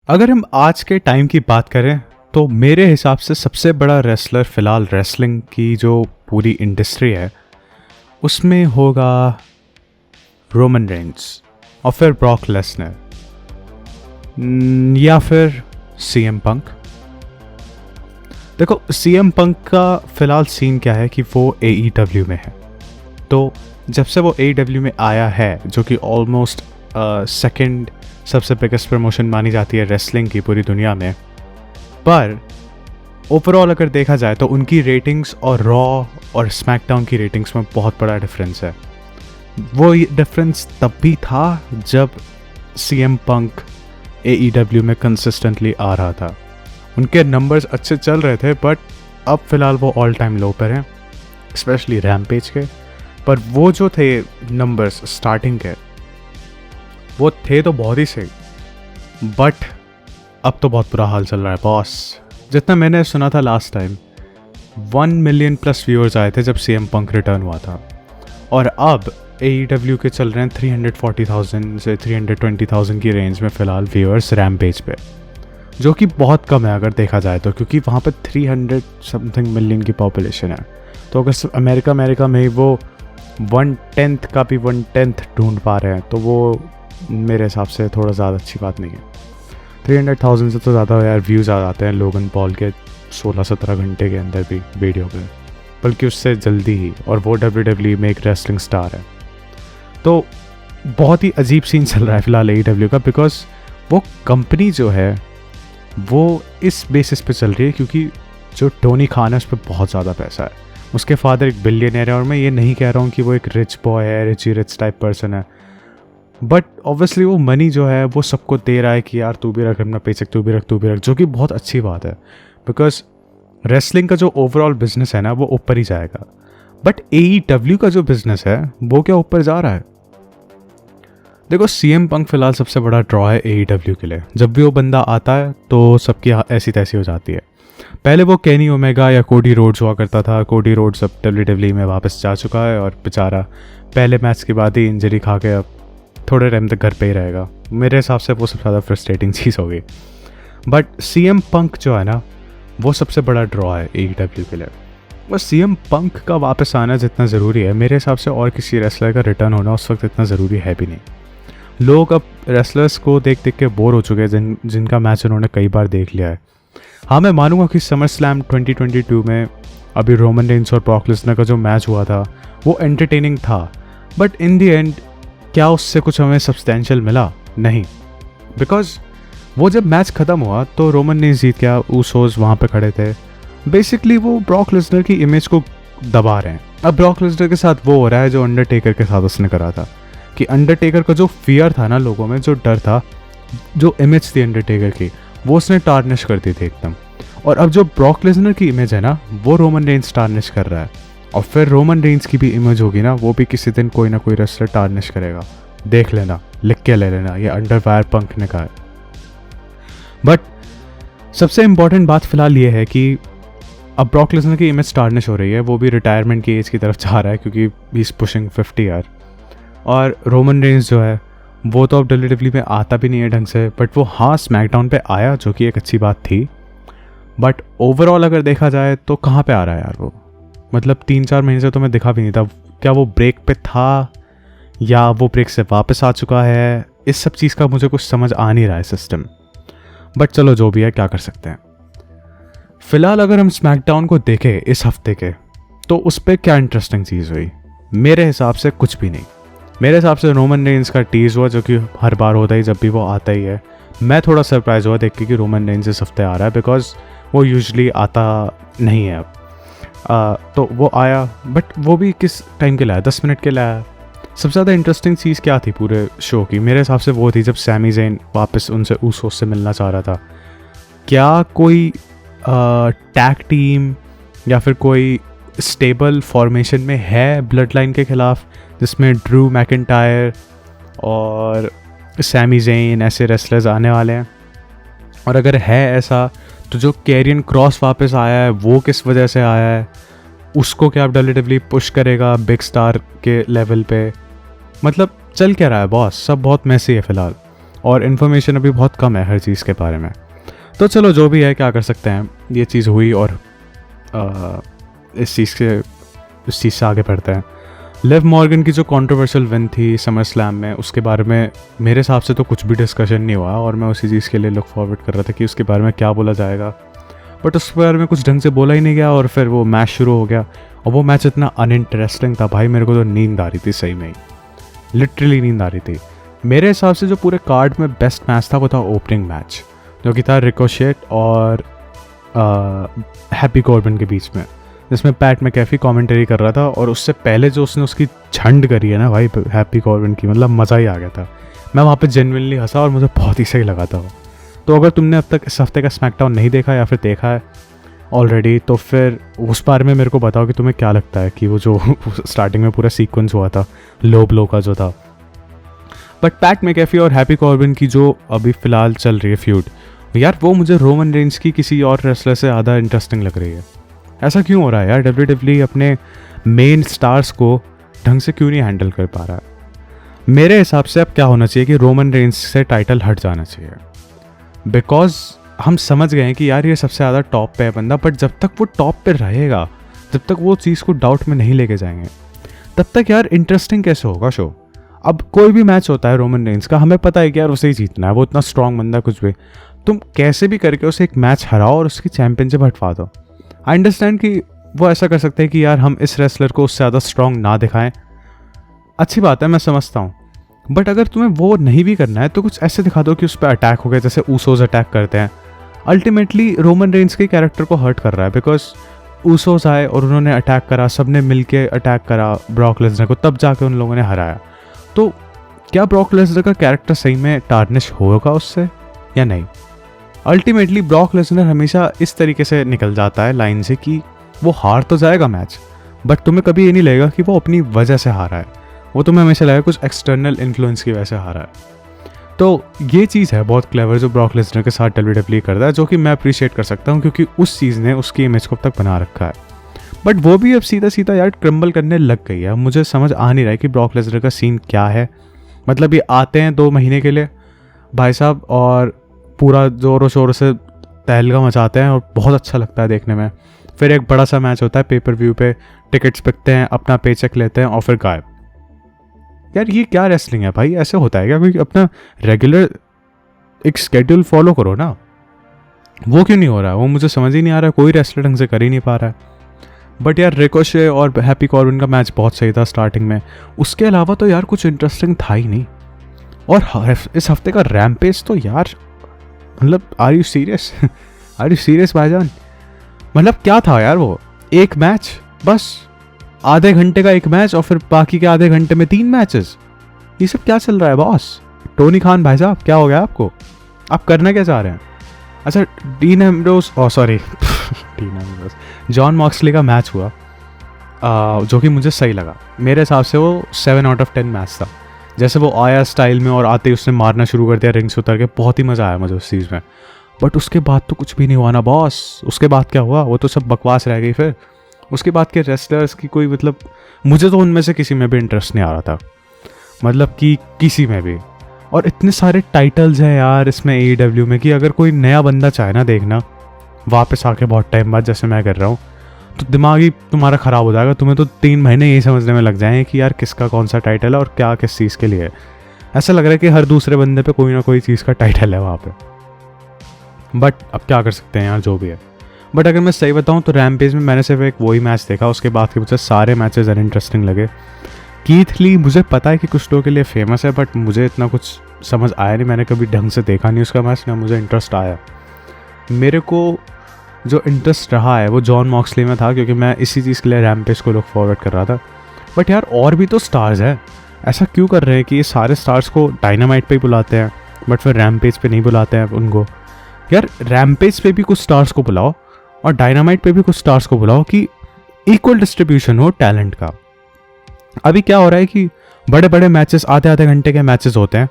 अगर हम आज के टाइम की बात करें तो मेरे हिसाब से सबसे बड़ा रेसलर फ़िलहाल रेसलिंग की जो पूरी इंडस्ट्री है उसमें होगा रोमन रेंस और फिर ब्रॉक लेसनर या फिर सीएम पंक। देखो सीएम पंक का फ़िलहाल सीन क्या है कि वो AEW में है। तो जब से वो AEW में आया है जो कि ऑलमोस्ट सेकंड सबसे बिगेस्ट प्रमोशन मानी जाती है रेसलिंग की पूरी दुनिया में, पर ओवरऑल अगर देखा जाए तो उनकी रेटिंग्स और रॉ और स्मैकडाउन की रेटिंग्स में बहुत बड़ा डिफरेंस है। वो डिफरेंस तब भी था जब सीएम पंक AEW में कंसिस्टेंटली आ रहा था। उनके नंबर्स अच्छे चल रहे थे, बट अब फ़िलहाल वो ऑल टाइम लो पर हैं, स्पेशली रैम्पेज के। पर वो जो थे नंबर्स स्टार्टिंग के, वो थे तो बहुत ही सही, बट अब तो बहुत बुरा हाल चल रहा है बॉस। जितना मैंने सुना था last time 1 million plus viewers आए थे जब सीएम पंक रिटर्न हुआ था, और अब AEW के चल रहे हैं 340,000 से 320,000 की रेंज में फ़िलहाल व्यूअर्स रैम्पेज पे, जो कि बहुत कम है अगर देखा जाए तो, क्योंकि वहाँ पर 300 समथिंग मिलियन की पॉपुलेशन है। तो अगर अमेरिका में ही वो 1/10 का भी 1/10 ढूंढ पा रहे हैं तो वो मेरे हिसाब से थोड़ा ज़्यादा अच्छी बात नहीं है। 300,000 से तो ज़्यादा यार व्यूज़ आ जाते हैं लोगन पॉल के 16-17 घंटे के अंदर भी वीडियो पे, बल्कि उससे जल्दी ही, और वो WWE में एक रेसलिंग स्टार है। तो बहुत ही अजीब सीन चल रहा है फ़िलहाल AEW का, बिकॉज वो कंपनी जो है वो इस बेसिस पे चल रही है क्योंकि जो टोनी खान है उस पर बहुत ज़्यादा पैसा है। उसके फादर एक बिलियनर है, और मैं ये नहीं कह रहा हूँ कि वो एक रिच बॉय है, रिच टाइप पर्सन है, बट ऑब्वियसली वो मनी जो है वो सबको दे रहा है कि यार तू भी रख अपना पेचेक, तू भी रख, जो कि बहुत अच्छी बात है, बिकॉज रेसलिंग का जो ओवरऑल बिजनेस है ना वो ऊपर ही जाएगा। बट AEW का जो बिजनेस है वो क्या ऊपर जा रहा है? देखो सीएम पंक फिलहाल सबसे बड़ा ड्रॉ है AEW के लिए। जब भी वो बंदा आता है तो सबकी ऐसी तैसी हो जाती है। पहले वो केनी ओमेगा या कोडी रोड्स हुआ करता था। कोडी रोड्स अब WWE में वापस जा चुका है, और बेचारा पहले मैच के बाद ही इंजरी खा के अब थोड़े टाइम तक घर पे ही रहेगा। मेरे हिसाब से वो सबसे ज़्यादा फ्रस्ट्रेटिंग चीज़ होगी। बट सीएम पंक जो है ना वो सबसे बड़ा ड्रॉ है AEW के लिए। बस सीएम पंक का वापस आना जितना ज़रूरी है मेरे हिसाब से, और किसी रेसलर का रिटर्न होना उस वक्त इतना ज़रूरी है भी नहीं। लोग अब रेसलर्स को देख के बोर हो चुके हैं जिनका मैच उन्होंने कई बार देख लिया है। हाँ, मैं मानूंगा कि समर स्लैम 2022 में अभी रोमन रेंस और ब्रॉक लेसनर का जो मैच हुआ था वो एंटरटेनिंग था, बट इन दी एंड क्या उससे कुछ हमें सब्सटेंशियल मिला? नहीं, बिकॉज वो जब मैच ख़त्म हुआ तो रोमन रेंस जीत गया, ऊसोस वहाँ पे खड़े थे। बेसिकली वो ब्रॉक लेसनर की इमेज को दबा रहे हैं। अब ब्रॉक लेसनर के साथ वो हो रहा है जो अंडरटेकर के साथ उसने करा था, कि अंडरटेकर का जो फियर था ना लोगों में, जो डर था, जो इमेज थी अंडरटेकर की, वो उसने टार्निश कर दी थी एकदम। और अब जो ब्रॉक लेसनर की इमेज है ना वो रोमन रेंस टार्निश कर रहा है, और फिर रोमन रेंस की भी इमेज होगी ना वो भी किसी दिन कोई ना कोई रेसलर टार्निश करेगा। देख लेना, लिख के ले लेना, ये अंडरवायर पंक ने कहा है। बट सबसे इम्पॉर्टेंट बात फिलहाल ये है कि अब ब्रॉक लेसनर की इमेज टार्निश हो रही है, वो भी रिटायरमेंट की एज की तरफ जा रहा है क्योंकि ही इज पुशिंग 50 ईयर। और रोमन रेंस जो है वो तो अब WWE में आता भी नहीं है ढंग से, बट वो हाँ स्मैकडाउन पे आया जो कि एक अच्छी बात थी। बट ओवरऑल अगर देखा जाए तो कहाँ पे आ रहा है यार वो? मतलब 3-4 महीने से तो मैं दिखा भी नहीं था। क्या वो ब्रेक पे था या वो ब्रेक से वापस आ चुका है? इस सब चीज़ का मुझे कुछ समझ आ नहीं रहा है सिस्टम। बट चलो जो भी है, क्या कर सकते हैं। फिलहाल अगर हम स्मैकडाउन को देखें इस हफ्ते के, तो उस पर क्या इंटरेस्टिंग चीज़ हुई? मेरे हिसाब से कुछ भी नहीं। मेरे हिसाब से रोमन रेंस का टीज़ हुआ, जो कि हर बार होता ही जब भी वो आता ही है। मैं थोड़ा सरप्राइज हुआ देख के कि रोमन रेंस इस हफ्ते आ रहा है, बिकॉज वो यूजुअली आता नहीं है अब। तो वो आया, बट वो भी किस टाइम के लिए आया? 10 मिनट के लिए आया। सबसे ज़्यादा इंटरेस्टिंग चीज़ क्या थी पूरे शो की? मेरे हिसाब से वो थी जब सैमी ज़ेन वापस उनसे ऊसोस से मिलना चाह रहा था। क्या कोई टैग टीम या फिर कोई स्टेबल फॉर्मेशन में है ब्लड लाइन के ख़िलाफ़, जिसमें ड्रू मैकिंटायर और सैमी ज़ेन ऐसे रेसलर्स आने वाले हैं? और अगर है ऐसा तो जो कैरियन क्रॉस वापस आया है वो किस वजह से आया है? उसको क्या WWE पुश करेगा बिग स्टार के लेवल पे? मतलब चल क्या रहा है बॉस? सब बहुत मैसी है फ़िलहाल। और इन्फॉर्मेशन अभी बहुत कम है हर चीज़ के बारे में। तो चलो जो भी है, क्या कर सकते हैं, ये चीज़ हुई और इस चीज़ से आगे बढ़ते हैं। लिव मॉर्गन की जो कंट्रोवर्शियल विन थी समर स्लैम में, उसके बारे में मेरे हिसाब से तो कुछ भी डिस्कशन नहीं हुआ और मैं उसी चीज़ के लिए लुक फॉरवर्ड कर रहा था कि उसके बारे में क्या बोला जाएगा, बट उसके बारे में कुछ ढंग से बोला ही नहीं गया और फिर वो मैच शुरू हो गया और वो मैच इतना अनइंटरेस्टिंग था भाई, मेरे को तो नींद आ रही थी, सही में ही लिटरली नींद आ रही थी। मेरे हिसाब से जो पूरे कार्ड में बेस्ट मैच था वो था ओपनिंग मैच, जो कि था रिकोशेट और हैप्पी कॉर्बिन के बीच में, जिसमें पैट मैकेफी कमेंटरी कर रहा था और उससे पहले जो उसने उसकी झंड करी है ना भाई हैप्पी कॉर्बिन की, मतलब मज़ा ही आ गया था। मैं वहाँ पे जेन्युइनली हंसा और मुझे बहुत ही सही लगा था वो। तो अगर तुमने अब तक इस हफ्ते का स्मैकडाउन नहीं देखा या फिर देखा है ऑलरेडी, तो फिर उस बारे में मेरे को बताओ कि तुम्हें क्या लगता है कि वो जो स्टार्टिंग में पूरा सीक्वेंस हुआ था लो ब्लो का जो था। बट पैट मैकेफी और हैप्पी कॉर्बिन की जो अभी फ़िलहाल चल रही है फ्यूड, यार वो मुझे रोमन रेंज की किसी और रेसलर से ज़्यादा इंटरेस्टिंग लग रही है। ऐसा क्यों हो रहा है यार? WWE अपने मेन स्टार्स को ढंग से क्यों नहीं हैंडल कर पा रहा है? मेरे हिसाब से अब क्या होना चाहिए कि रोमन रेंज से टाइटल हट जाना चाहिए, बिकॉज हम समझ गए हैं कि यार ये सबसे ज़्यादा टॉप पे है बंदा, बट जब तक वो टॉप पे रहेगा, जब तक वो चीज़ को डाउट में नहीं लेके जाएंगे, तब तक यार इंटरेस्टिंग कैसे होगा शो? अब कोई भी मैच होता है रोमन रेंज का, हमें पता है कि यार उसे ही जीतना है, वो इतना स्ट्रांग बंदा, कुछ भी तुम कैसे भी करके उसे एक मैच हराओ और उसकी चैंपियनशिप हटवा दो। आई अंडरस्टैंड कि वो ऐसा कर सकते हैं कि यार हम इस रेसलर को उससे ज़्यादा स्ट्रांग ना दिखाएं, अच्छी बात है, मैं समझता हूँ, बट अगर तुम्हें वो नहीं भी करना है तो कुछ ऐसे दिखा दो कि उस पर अटैक हो गया जैसे ऊसोस अटैक करते हैं। अल्टीमेटली रोमन रेंज के कैरेक्टर को हर्ट कर रहा है, बिकॉज ऊसोस आए और उन्होंने अटैक करा, सबने मिलके अटैक करा ब्रॉक लेसनर को, तब जाके उन लोगों ने हराया। तो क्या ब्रॉक लेसनर का कैरेक्टर सही में टार्निश होगा उससे या नहीं? अल्टीमेटली ब्रॉक लेसनर हमेशा इस तरीके से निकल जाता है लाइन से कि वो हार तो जाएगा मैच, बट तुम्हें कभी ये नहीं लगेगा कि वो अपनी वजह से हारा है, वो तुम्हें हमेशा लगेगा कुछ एक्सटर्नल इन्फ्लुएंस की वजह से हारा है। तो ये चीज़ है बहुत क्लेवर जो ब्रॉक लेसनर के साथ WWE करता है, जो कि मैं अप्रिशिएट कर सकता हूँ क्योंकि उस चीज़ ने उसकी इमेज को अब तक बना रखा है। बट वो भी अब सीधा सीधा यार क्रम्बल करने लग गई है। मुझे समझ आ नहीं रहा है कि ब्रॉक लेसनर का सीन क्या है। मतलब ये आते हैं 2 महीने के लिए भाई साहब और पूरा ज़ोरों शोरों से तहलका मचाते हैं और बहुत अच्छा लगता है देखने में। फिर एक बड़ा सा मैच होता है पेपर व्यू पे, टिकट्स बिकते हैं, अपना पे चेक लेते हैं और फिर गायब। यार ये क्या रेसलिंग है भाई? ऐसे होता है क्या? कोई अपना रेगुलर एक स्केड्यूल फॉलो करो ना। वो क्यों नहीं हो रहा है? वो मुझे समझ ही नहीं आ रहा है। कोई रेसलर ढंग से कर ही नहीं पा रहा है। बट यार रिकोशे और हैप्पी कॉर्बिन का मैच बहुत सही था स्टार्टिंग में, उसके अलावा तो यार कुछ इंटरेस्टिंग था ही नहीं। और इस हफ्ते का रैम्पेज तो यार मतलब are you serious? Are you serious भाईजान? मतलब क्या था यार वो? एक मैच बस, आधे घंटे का एक मैच और फिर बाकी के आधे घंटे में 3 मैचेस। ये सब क्या चल रहा है बॉस? टोनी खान भाई साहब क्या हो गया आपको? आप करना क्या चाह रहे हैं? अच्छा dean Ambrose, sorry dean Ambrose, John Moxley का मैच हुआ जो कि मुझे सही लगा। मेरे हिसाब से वो 7 out of 10 मैच था। जैसे वो आया स्टाइल में और आते ही उसने मारना शुरू कर दिया रिंग से उतर के, बहुत ही मज़ा आया मुझे उस चीज़ में। बट उसके बाद तो कुछ भी नहीं हुआ ना बॉस। उसके बाद क्या हुआ? वो तो सब बकवास रह गई। फिर उसके बाद के रेसलर्स की कोई मतलब, मुझे तो उनमें से किसी में भी इंटरेस्ट नहीं आ रहा था, मतलब कि किसी में भी। और इतने सारे टाइटल्स हैं यार इसमें AEW में कि अगर कोई नया बंदा चाहे ना देखना वापस आके बहुत टाइम बाद, जैसे मैं कर रहा हूँ, तो दिमाग ही तुम्हारा ख़राब हो जाएगा। तुम्हें तो 3 महीने यही समझने में लग जाएंगे कि यार किसका कौन सा टाइटल है और क्या किस चीज़ के लिए है। ऐसा लग रहा है कि हर दूसरे बंदे पे कोई ना कोई चीज़ का टाइटल है वहाँ पे। बट अब क्या कर सकते हैं यार, जो भी है। बट अगर मैं सही बताऊँ तो रैम्पेज में मैंने सिर्फ एक वही मैच देखा, उसके बाद के मुझे सारे मैचेस अनइंटरेस्टिंग लगे। कीथ ली मुझे पता है कि कुछ लोगों के लिए फेमस है, बट मुझे इतना कुछ समझ आया नहीं। मैंने कभी ढंग से देखा नहीं उसका मैच, ना मुझे इंटरेस्ट आया। मेरे को जो इंटरेस्ट रहा है वो जॉन मॉक्सली में था, क्योंकि मैं इसी चीज़ के लिए रैम्पेज को लुक फॉरवर्ड कर रहा था। बट यार और भी तो स्टार्स हैं, ऐसा क्यों कर रहे हैं कि ये सारे स्टार्स को डायनामाइट पे ही बुलाते हैं बट फिर रैम्पेज पे नहीं बुलाते हैं उनको? यार रैम्पेज पे भी कुछ स्टार्स को बुलाओ और डायनामाइट पे भी कुछ स्टार्स को बुलाओ कि इक्वल डिस्ट्रीब्यूशन हो टैलेंट का। अभी क्या हो रहा है कि बड़े बड़े मैचेस आधे घंटे के मैचेस होते हैं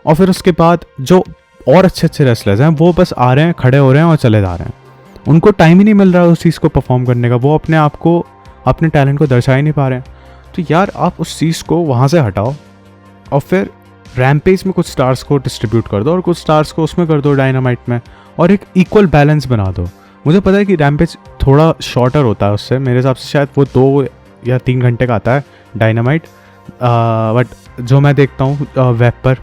और फिर उसके बाद जो और अच्छे रेसलर्स हैं वो बस आ रहे हैं, खड़े हो रहे हैं और चले जा रहे हैं। उनको टाइम ही नहीं मिल रहा है उस चीज़ को परफॉर्म करने का। वो अपने आप को, अपने टैलेंट को दर्शा ही नहीं पा रहे हैं। तो यार आप उस चीज़ को वहाँ से हटाओ और फिर रैम्पेज में कुछ स्टार्स को डिस्ट्रीब्यूट कर दो और कुछ स्टार्स को उसमें कर दो डायनामाइट में, और एक इक्वल बैलेंस बना दो। मुझे पता है कि रैम्पेज थोड़ा शॉर्टर होता है उससे, मेरे हिसाब से शायद वो 2 या 3 घंटे का आता है डायनामाइट, बट जो मैं देखता हूँ वेब पर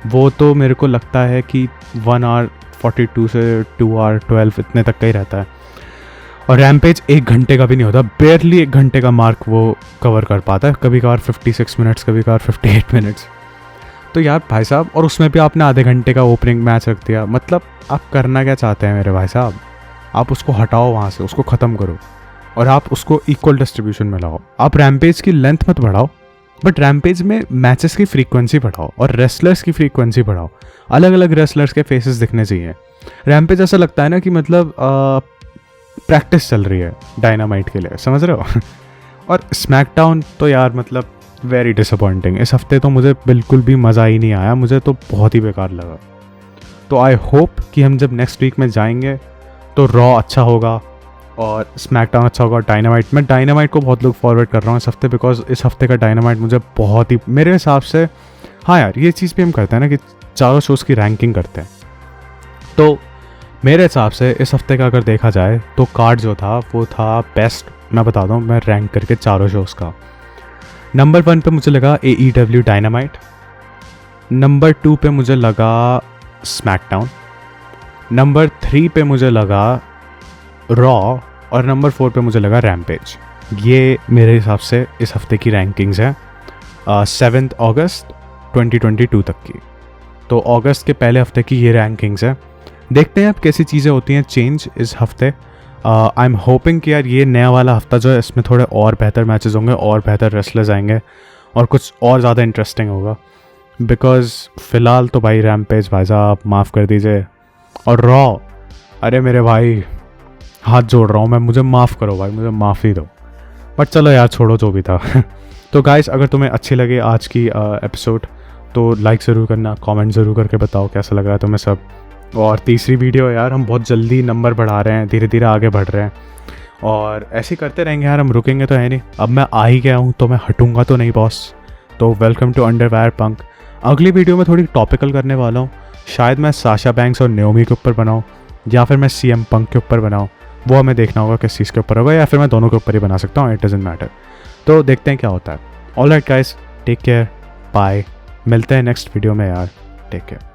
वो तो मेरे को लगता है कि 1 आवर 42 से 2 आवर 12 इतने तक का ही रहता है। और रैम्पेज 1 घंटे का भी नहीं होता, बेयरली 1 घंटे का मार्क वो कवर कर पाता है, कभी कभार 56 मिनट्स, कभी कभार 58 मिनट्स। तो यार भाई साहब, और उसमें भी आपने आधे घंटे का ओपनिंग मैच रख दिया, मतलब आप करना क्या चाहते हैं मेरे भाई साहब? आप उसको हटाओ वहाँ से, उसको ख़त्म करो और आप उसको इक्वल डिस्ट्रीब्यूशन में लाओ। आप रैम्पेज की लेंथ मत बढ़ाओ, बट रैम्पेज में मैचेस की फ्रीक्वेंसी बढ़ाओ और रेसलर्स की फ्रीक्वेंसी बढ़ाओ। अलग अलग रेसलर्स के फेसेस दिखने चाहिए। रैम्पेज ऐसा लगता है ना कि मतलब प्रैक्टिस चल रही है डायनामाइट के लिए, समझ रहे हो? और स्मैकडाउन तो यार मतलब वेरी डिसअपॉइंटिंग। इस हफ्ते तो मुझे बिल्कुल भी मज़ा ही नहीं आया, मुझे तो बहुत ही बेकार लगा। तो आई होप कि हम जब नेक्स्ट वीक में जाएंगे तो रॉ अच्छा होगा और स्मैकडाउन अच्छा होगा। मैं डायनामाइट को बहुत लोग फॉरवर्ड कर रहा हूँ इस हफ्ते, बिकॉज इस हफ्ते का डायनामाइट मुझे बहुत ही, मेरे हिसाब से, हाँ यार ये चीज़ भी हम करते हैं ना कि चारों शोज़ की रैंकिंग करते हैं, तो मेरे हिसाब से इस हफ्ते का अगर देखा जाए तो कार्ड जो था वो था बेस्ट। मैं बता दूँ, मैं रैंक करके चारों शोज़ का, नंबर 1 पे मुझे लगा AEW डायनामाइट, नंबर 2 पे मुझे लगा स्मैकडाउन, नंबर 3 पे मुझे लगा रॉ, और नंबर 4 पे मुझे लगा रैम्पेज। ये मेरे हिसाब से इस हफ्ते की रैंकिंग्स हैं 7 अगस्त 2022 तक की। तो अगस्त के पहले हफ्ते की ये रैंकिंग्स है। देखते हैं अब कैसी चीज़ें होती हैं चेंज इस हफ्ते। आई एम होपिंग कि यार ये नया वाला हफ्ता जो है इसमें थोड़े और बेहतर मैचेस होंगे और बेहतर रेसलर्स आएंगे और कुछ और ज़्यादा इंटरेस्टिंग होगा। बिकॉज फ़िलहाल तो भाई रैम्पेज भाई साहब माफ़ कर दीजिए, और रॉ, अरे मेरे भाई हाथ जोड़ रहा हूँ मैं, मुझे माफ़ करो भाई, मुझे माफ़ी दो। बट चलो यार छोड़ो जो भी था। तो गाइस, अगर तुम्हें अच्छी लगे आज की एपिसोड तो लाइक ज़रूर करना, कमेंट ज़रूर करके बताओ कैसा लग रहा है तुम्हें सब। और तीसरी वीडियो यार, हम बहुत जल्दी नंबर बढ़ा रहे हैं, धीरे धीरे आगे बढ़ रहे हैं और ऐसे करते रहेंगे यार, हम रुकेंगे तो है नहीं। अब मैं आ ही गया हूँ तो मैं हटूंगा तो नहीं बॉस। तो वेलकम टू अंडरवायर पंक। अगली वीडियो में थोड़ी टॉपिकल करने वाला हूँ, शायद मैं साशा बैंक्स और न्योमी के ऊपर बनाऊँ या फिर मैं CM पंक के ऊपर बनाऊँ, वो हमें देखना होगा किस चीज़ के ऊपर होगा, या फिर मैं दोनों के ऊपर ही बना सकता हूँ, इट डजंट मैटर। तो देखते हैं क्या होता है। Alright guys, take care, bye, मिलते हैं नेक्स्ट वीडियो में यार, टेक केयर।